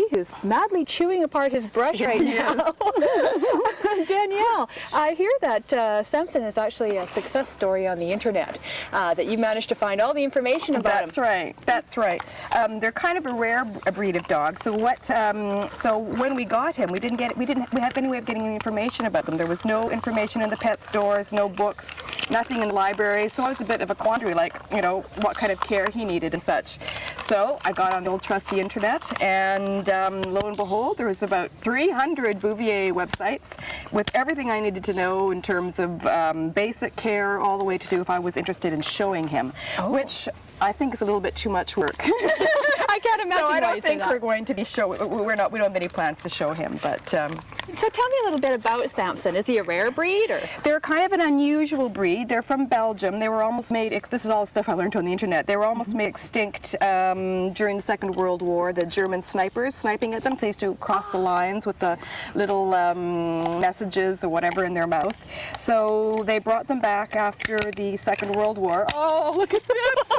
who's madly chewing apart his brush right now. Danielle, I hear that Samson is actually a success story on the internet, that you managed to find all the information about him. That's right. That's right. They're kind of a rare breed of dog. So so when we got him, we didn't have any way of getting any information about them. There was no information in the pet stores, no books, nothing in the library. So I was a bit of a quandary, like, you know, what kind of care he needed and such. So I got on the old trusty internet, and lo and behold, there was about 300 Bouvier websites with everything I needed to know in terms of basic care, all the way to if I was interested in showing him, which I think is a little bit too much work. I can't imagine. So I don't think we're going to be we don't have any plans to show him, but. So tell me a little bit about Samson. Is he a rare breed, or? They're kind of an unusual breed. They're from Belgium. They were almost made, this is all stuff I learned on the internet, they were almost made extinct during the Second World War. The German snipers sniping at them, they used to cross the lines with the little messages or whatever in their mouth. So they brought them back after the Second World War. Oh, look at this!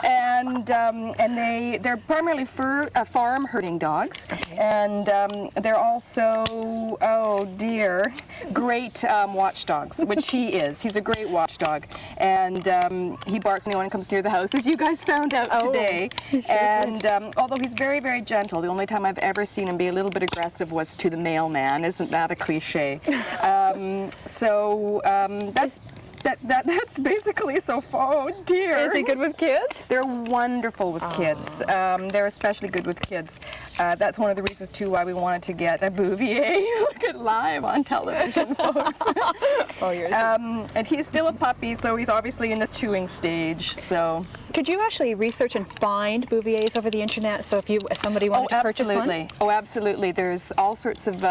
And they're primarily farm herding dogs, and they're also, oh dear, great watchdogs, which he is. He's a great watchdog, and he barks when anyone comes near the house, as you guys found out today. And although he's very, very gentle, the only time I've ever seen him be a little bit aggressive was to the mailman. Isn't that a cliche? That's basically so far. Oh dear. Is he good with kids? They're wonderful with kids. They're especially good with kids. That's one of the reasons too why we wanted to get a Bouvier. Look at live on television, folks. And he's still a puppy, so he's obviously in this chewing stage. So. Could you actually research and find Bouviers over the internet? So if somebody wanted to purchase one? Oh, absolutely. There's all sorts of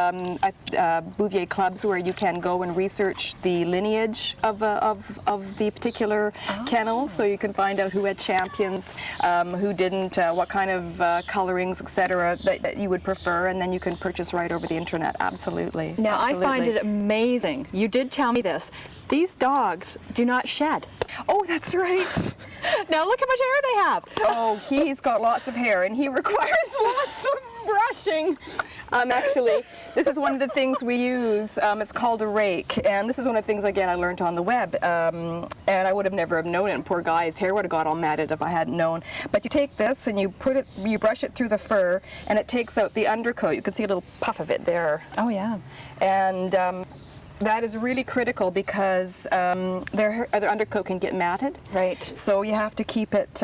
Bouvier clubs where you can go and research the lineage of the particular kennels, so you can find out who had champions, who didn't, what kind of colorings, etc. that you would prefer, and then you can purchase right over the internet. Absolutely. Now, I find it amazing. You did tell me this. These dogs do not shed. Oh, that's right. Now look how much hair they have. Oh, he's got lots of hair, and he requires lots of brushing. Actually, this is one of the things we use. It's called a rake, and this is one of the things, again, I learned on the web, and I would have never have known it, and poor guy's hair would have got all matted if I hadn't known. But you take this and you brush it through the fur, and it takes out the undercoat. You can see a little puff of it there. Oh yeah. And that is really critical because their undercoat can get matted. Right. So you have to keep it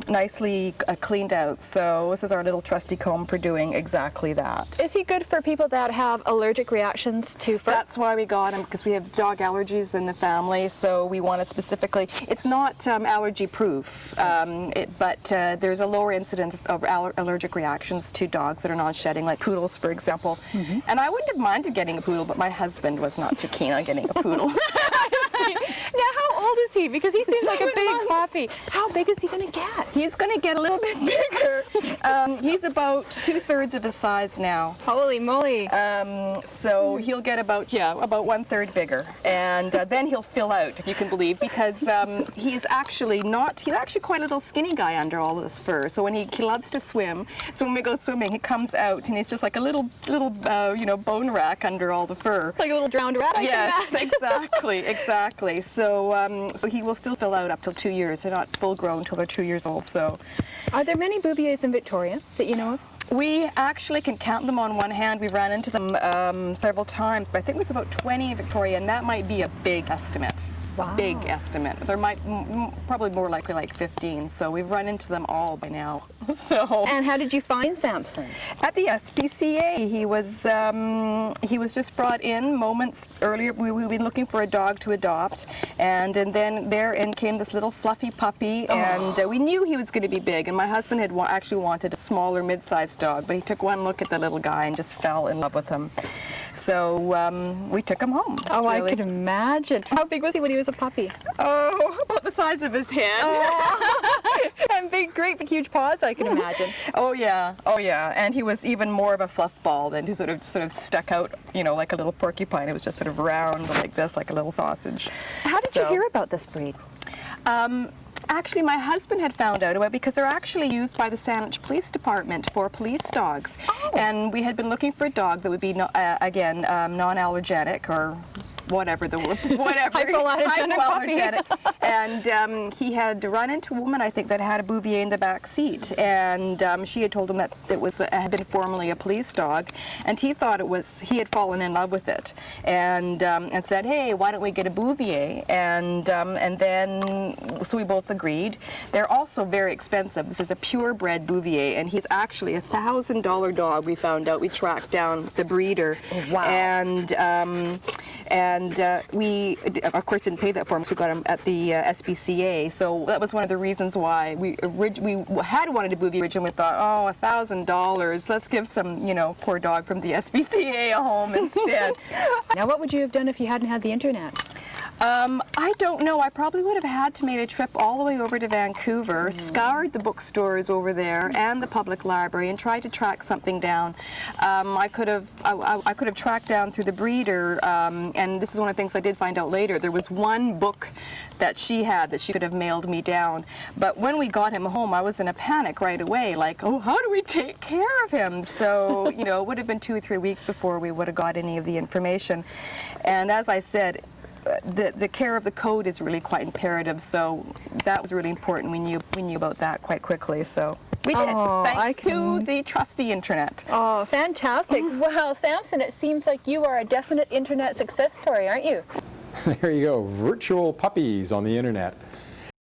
nicely cleaned out. So this is our little trusty comb for doing exactly that. Is he good for people that have allergic reactions to fur? That's why we got him, because we have dog allergies in the family. So we want it specifically. It's not allergy proof, but there's a lower incidence of allergic reactions to dogs that are non-shedding, like poodles, for example. And I wouldn't have minded getting a poodle, but my husband was not too keen on getting a poodle. Now, how old is he? Because he seems like a big puppy. How big is he going to get? He's going to get a little bit bigger. He's about 2/3 of his size now. Holy moly. So he'll get about 1/3 bigger. And then he'll fill out, if you can believe, because he's actually quite a little skinny guy under all of this fur. So when he loves to swim, so when we go swimming, he comes out and he's just like a little bone rack under all the fur. Like a little drowned rat, I Yes, can imagine. exactly. So he will still fill out up till 2 years. They're not full grown until they're 2 years old. So, are there many Bouviers in Victoria that you know of? We actually can count them on one hand. We've run into them several times, but I think there's about 20 in Victoria, and that might be a big estimate. Wow. Big estimate. There might probably more likely like 15. So we've run into them all by now. So. And how did you find Samson? At the SPCA. He was just brought in moments earlier. We've been looking for a dog to adopt, and then therein came this little fluffy puppy, and we knew he was going to be big. And my husband had actually wanted a smaller, mid-sized dog, but he took one look at the little guy and just fell in love with him. So we took him home. Oh, I can imagine. How big was he when he was a puppy? Oh, about the size of his head. Oh. And great big huge paws, I can imagine. Oh yeah. And he was even more of a fluff ball than he sort of stuck out, like a little porcupine. It was just sort of round like this, like a little sausage. How did you hear about this breed? actually my husband had found out about it because they're actually used by the Saanich Police Department for police dogs. Oh. And we had been looking for a dog that would be, again, non-allergenic or whatever the whatever hypoallergenic and he had run into a woman, I think, that had a Bouvier in the back seat, and she had told him that it was had been formerly a police dog, and he thought he had fallen in love with it, and said, hey, why don't we get a Bouvier? And then so we both agreed. They're also very expensive. This is a purebred Bouvier, and he's actually a $1,000 dog. We found out. We tracked down the breeder. Oh, wow. And we, of course, didn't pay that for him, so we got him at the SPCA. So that was one of the reasons why we had wanted a Bouvier originally. We thought, oh, $1,000. Let's give some, poor dog from the SPCA a home instead. Now, what would you have done if you hadn't had the internet? I don't know. I probably would have had to make a trip all the way over to Vancouver, scoured the bookstores over there and the public library, and tried to track something down. I could have tracked down through the breeder, and this is one of the things I did find out later. There was one book that she had that she could have mailed me down. But when we got him home, I was in a panic right away, like, oh, how do we take care of him? So, it would have been 2 or 3 weeks before we would have got any of the information. And as I said, the care of the code is really quite imperative, so that was really important. We knew about that quite quickly, so we did. Thanks to the trusty internet. Oh, fantastic. Well, Samson, it seems like you are a definite internet success story, aren't you? There you go, virtual puppies on the internet.